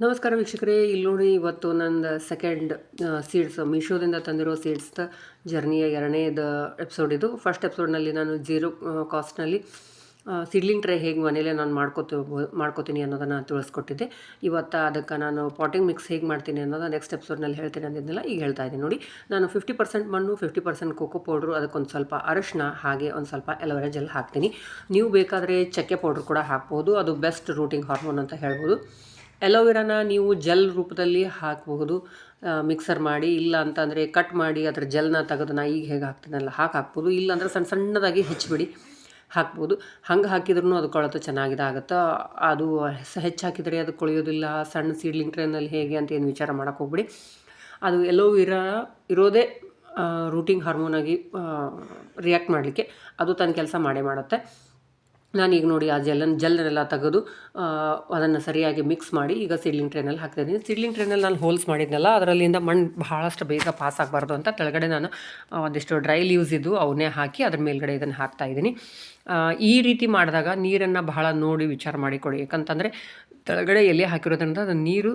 ನಮಸ್ಕಾರ ವೀಕ್ಷಕರೇ, ಇಲ್ಲಿ ನೋಡಿ ಇವತ್ತು ನಂದು ಸೆಕೆಂಡ್ ಸೀಡ್ಸ್ ಮೀಶೋದಿಂದ ತಂದಿರೋ ಸೀಡ್ಸ್ದ ಜರ್ನಿಯ ಎರಡನೇದು ಎಪಿಸೋಡ್ ಇದು. ಫಸ್ಟ್ ಎಪಿಸೋಡ್ನಲ್ಲಿ ನಾನು ಜೀರೋ ಕಾಸ್ಟ್ನಲ್ಲಿ ಸೀಡ್ಲಿಂಗ್ ಟ್ರೇ ಹೇಗೆ ಮನೇಲೆ ನಾನು ಮಾಡ್ಕೋತೀನಿ ಅನ್ನೋದನ್ನು ತಿಳಿಸ್ಕೊಟ್ಟಿದ್ದೆ. ಇವತ್ತು ಅದಕ್ಕೆ ನಾನು ಪಾಟಿಂಗ್ ಮಿಕ್ಸ್ ಹೇಗೆ ಮಾಡ್ತೀನಿ ಅನ್ನೋದು ನೆಕ್ಸ್ಟ್ ಎಪಿಸೋಡ್ನಲ್ಲಿ ಹೇಳ್ತೀನಿ ಅಂದಿದ್ದೆಲ್ಲ ಈಗ ಹೇಳ್ತಾ ಇದ್ದೀನಿ. ನೋಡಿ, ನಾನು 50% ಮಣ್ಣು, 50% ಕೋಕೋ ಪೌಡ್ರು, ಅದಕ್ಕೊಂದು ಸ್ವಲ್ಪ ಅರಶಿನ, ಹಾಗೆ ಒಂದು ಸ್ವಲ್ಪ ಎಲೋವೆರಾ ಜೆಲ್ ಹಾಕ್ತೀನಿ. ನೀವು ಬೇಕಾದರೆ ಚಕ್ಕೆ ಪೌಡ್ರ್ ಕೂಡ ಹಾಕ್ಬೋದು, ಅದು ಬೆಸ್ಟ್ ರೂಟಿಂಗ್ ಹಾರ್ಮೋನ್ ಅಂತ ಹೇಳ್ಬೋದು. ಎಲೋವೆರಾನ ನೀವು ಜೆಲ್ ರೂಪದಲ್ಲಿ ಹಾಕಬಹುದು, ಮಿಕ್ಸರ್ ಮಾಡಿ. ಇಲ್ಲ ಅಂತಂದರೆ ಕಟ್ ಮಾಡಿ ಅದರ ಜೆಲ್ನ ತೆಗೆದು ನಾ ಈಗ ಹೇಗೆ ಹಾಕ್ತೀನಲ್ಲ ಹಾಕ್ಬೋದು. ಇಲ್ಲಾಂದರೆ ಸಣ್ಣ ಸಣ್ಣದಾಗಿ ಹೆಚ್ಚಿಬಿಡಿ ಹಾಕ್ಬೋದು. ಹಂಗೆ ಹಾಕಿದ್ರೂ ಅದು ಕೊಳೆತು ಚೆನ್ನಾಗಿದಾಗುತ್ತೆ. ಅದು ಹೆಚ್ಚು ಹಾಕಿದರೆ ಅದು ಕೊಳೆಯೋದಿಲ್ಲ. ಸಣ್ಣ ಸೀಡ್ಲಿಂಗ್ ಟ್ರೇನಲ್ಲಿ ಹೇಗೆ ಅಂತ ಏನು ವಿಚಾರ ಮಾಡೋಕ್ಕೆ ಹೋಗ್ಬಿಡಿ. ಅದು ಎಲೋವೆರಾ ಇರೋದೇ ರೂಟಿಂಗ್ ಹಾರ್ಮೋನಾಗಿ ರಿಯಾಕ್ಟ್ ಮಾಡಲಿಕ್ಕೆ ಅದು ತನ್ನ ಕೆಲಸ ಮಾಡೇ ಮಾಡುತ್ತೆ. ನಾನೀಗ ನೋಡಿ ಆ ಜೆಲ್ಲನ್ನೆಲ್ಲ ತೆಗೆದು ಅದನ್ನು ಸರಿಯಾಗಿ ಮಿಕ್ಸ್ ಮಾಡಿ ಈಗ ಸೀಡ್ಲಿಂಗ್ ಟ್ರೇನಲ್ಲಿ ಹಾಕ್ತಾಯಿದ್ದೀನಿ. ಸೀಡ್ಲಿಂಗ್ ಟ್ರೇನಲ್ಲಿ ನಾನು ಹೋಲ್ಸ್ ಮಾಡಿದ್ನಲ್ಲ, ಅದರಲ್ಲಿಂದ ಮಣ್ಣು ಬಹಳಷ್ಟು ಬೇಗ ಪಾಸ್ ಆಗಬಾರ್ದು ಅಂತ ಕೆಳಗಡೆ ನಾನು ಒಂದಿಷ್ಟು ಡ್ರೈ ಲೀವ್ಸ್ ಇದ್ದು ಅವನ್ನೇ ಹಾಕಿ ಅದ್ರ ಮೇಲ್ಗಡೆ ಇದನ್ನು ಹಾಕ್ತಾಯಿದ್ದೀನಿ. ಈ ರೀತಿ ಮಾಡಿದಾಗ ನೀರನ್ನು ಬಹಳ ನೋಡಿ ವಿಚಾರ ಮಾಡಿ ಕೊಡಿ. ಯಾಕಂತಂದರೆ ಕೆಳಗಡೆ ಎಲೆ ಹಾಕಿರೋದ್ರಿಂದ ಅದು ನೀರು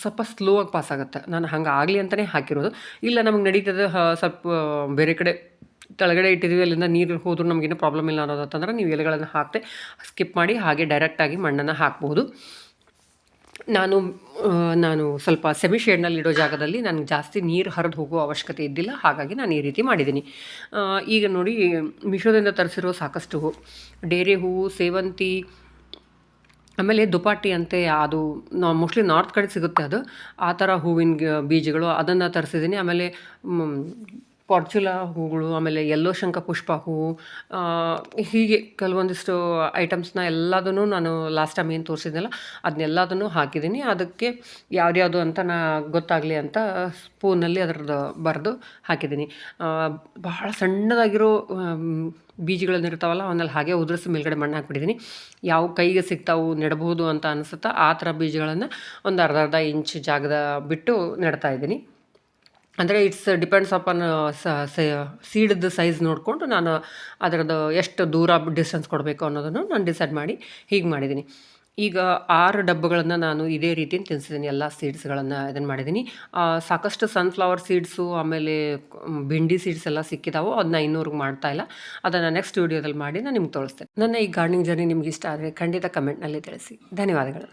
ಸ್ವಲ್ಪ ಸ್ಲೋ ಆಗಿ ಪಾಸ್ ಆಗುತ್ತೆ. ನಾನು ಹಂಗೆ ಆಗಲಿ ಅಂತಲೇ ಹಾಕಿರೋದು. ಇಲ್ಲ ನಮಗೆ ನಡೀತದೆ, ಸ್ವಲ್ಪ ಬೇರೆ ಕಡೆ ಕೆಳಗಡೆ ಇಟ್ಟಿದ್ದೀವಿ, ಅಲ್ಲಿಂದ ನೀರು ಹೋದ್ರೂ ನಮಗೇನು ಪ್ರಾಬ್ಲಮ್ ಇಲ್ಲ ಅನ್ನೋದಂತಂದ್ರೆ ನೀವು ಎಲೆಗಳನ್ನು ಹಾಕದೆ ಸ್ಕಿಪ್ ಮಾಡಿ ಹಾಗೆ ಡೈರೆಕ್ಟಾಗಿ ಮಣ್ಣನ್ನು ಹಾಕ್ಬೋದು. ನಾನು ಸ್ವಲ್ಪ ಸೆಮಿ ಶೇಡ್ನಲ್ಲಿ ಇಡೋ ಜಾಗದಲ್ಲಿ ನನಗೆ ಜಾಸ್ತಿ ನೀರು ಹರಿದು ಹೋಗೋ ಅವಶ್ಯಕತೆ ಇದ್ದಿಲ್ಲ, ಹಾಗಾಗಿ ನಾನು ಈ ರೀತಿ ಮಾಡಿದ್ದೀನಿ. ಈಗ ನೋಡಿ, ಮೀಶೋದಿಂದ ತರಿಸಿರೋ ಸಾಕಷ್ಟು ಡೇರೆ ಹೂವು, ಸೇವಂತಿ, ಆಮೇಲೆ ದುಪಾಟಿ ಅಂತೆ, ಅದು ಮೋಸ್ಟ್ಲಿ ನಾರ್ತ್ ಕಡೆ ಸಿಗುತ್ತೆ ಅದು, ಆ ಥರ ಹೂವಿನ ಬೀಜಗಳು ಅದನ್ನು ತರಿಸಿದ್ದೀನಿ. ಆಮೇಲೆ ಪಾರ್ಚುಲಾ ಹೂಗಳು, ಆಮೇಲೆ ಯೆಲ್ಲೋ ಶಂಖ ಪುಷ್ಪ ಹೂವು, ಹೀಗೆ ಕೆಲವೊಂದಿಷ್ಟು ಐಟಮ್ಸ್ನ ಎಲ್ಲದನ್ನು ನಾನು ಲಾಸ್ಟ್ ಟೈಮ್ ಏನು ತೋರಿಸಿದ್ನಲ್ಲ ಅದನ್ನೆಲ್ಲದನ್ನು ಹಾಕಿದ್ದೀನಿ. ಅದಕ್ಕೆ ಯಾವ್ದ್ಯಾವುದು ಅಂತ ಗೊತ್ತಾಗಲಿ ಅಂತ ಸ್ಪೂನಲ್ಲಿ ಅದರದ್ದು ಬರೆದು ಹಾಕಿದ್ದೀನಿ. ಬಹಳ ಸಣ್ಣದಾಗಿರೋ ಬೀಜಗಳನ್ನಿರ್ತಾವಲ್ಲ ಅವನ್ನೆಲ್ಲ ಹಾಗೆ ಉದುರಿಸಿ ಮೇಲ್ಗಡೆ ಮಣ್ಣು ಹಾಕ್ಬಿಟ್ಟಿದ್ದೀನಿ. ಯಾವ ಕೈಗೆ ಸಿಗ್ತಾವು ನೆಡಬಹುದು ಅಂತ ಅನಿಸುತ್ತಾ ಆ ಥರ ಬೀಜಗಳನ್ನು ಒಂದು ಅರ್ಧ ಇಂಚ್ ಜಾಗದ ಬಿಟ್ಟು ನೆಡ್ತಾ ಇದ್ದೀನಿ. ಅಂದರೆ ಇಟ್ಸ್ ಡಿಪೆಂಡ್ಸ್ ಅಪಾನ್ ಸೀಡ್ದು ಸೈಜ್ ನೋಡಿಕೊಂಡು ನಾನು ಅದರದ್ದು ಎಷ್ಟು ದೂರ ಡಿಸ್ಟೆನ್ಸ್ ಕೊಡಬೇಕು ಅನ್ನೋದನ್ನು ನಾನು ಡಿಸೈಡ್ ಮಾಡಿ ಹೀಗೆ ಮಾಡಿದ್ದೀನಿ. ಈಗ 6 ಡಬ್ಬಗಳನ್ನು ನಾನು ಇದೇ ರೀತಿ ತಿನ್ನಿಸಿದ್ದೀನಿ. ಎಲ್ಲ ಸೀಡ್ಸ್ಗಳನ್ನು ಇದನ್ನು ಮಾಡಿದ್ದೀನಿ. ಸಾಕಷ್ಟು ಸನ್ಫ್ಲವರ್ ಸೀಡ್ಸು, ಆಮೇಲೆ ಭಿಂಡಿ ಸೀಡ್ಸ್ ಎಲ್ಲ ಸಿಕ್ಕಿದಾವೆ. ಅದನ್ನ ಇನ್ನೂರಿಗೆ ಮಾಡ್ತಾಯಿಲ್ಲ, ಅದನ್ನು ನೆಕ್ಸ್ಟ್ ವೀಡಿಯೋದಲ್ಲಿ ಮಾಡಿ ನಾನು ನಿಮ್ಗೆ ತೋರಿಸ್ತೇನೆ. ನನ್ನ ಈ ಗಾರ್ಡನಿಂಗ್ ಜರ್ನಿ ನಿಮ್ಗೆ ಇಷ್ಟ ಆದರೆ ಖಂಡಿತ ಕಮೆಂಟ್ನಲ್ಲಿ ತಿಳಿಸಿ. ಧನ್ಯವಾದಗಳು.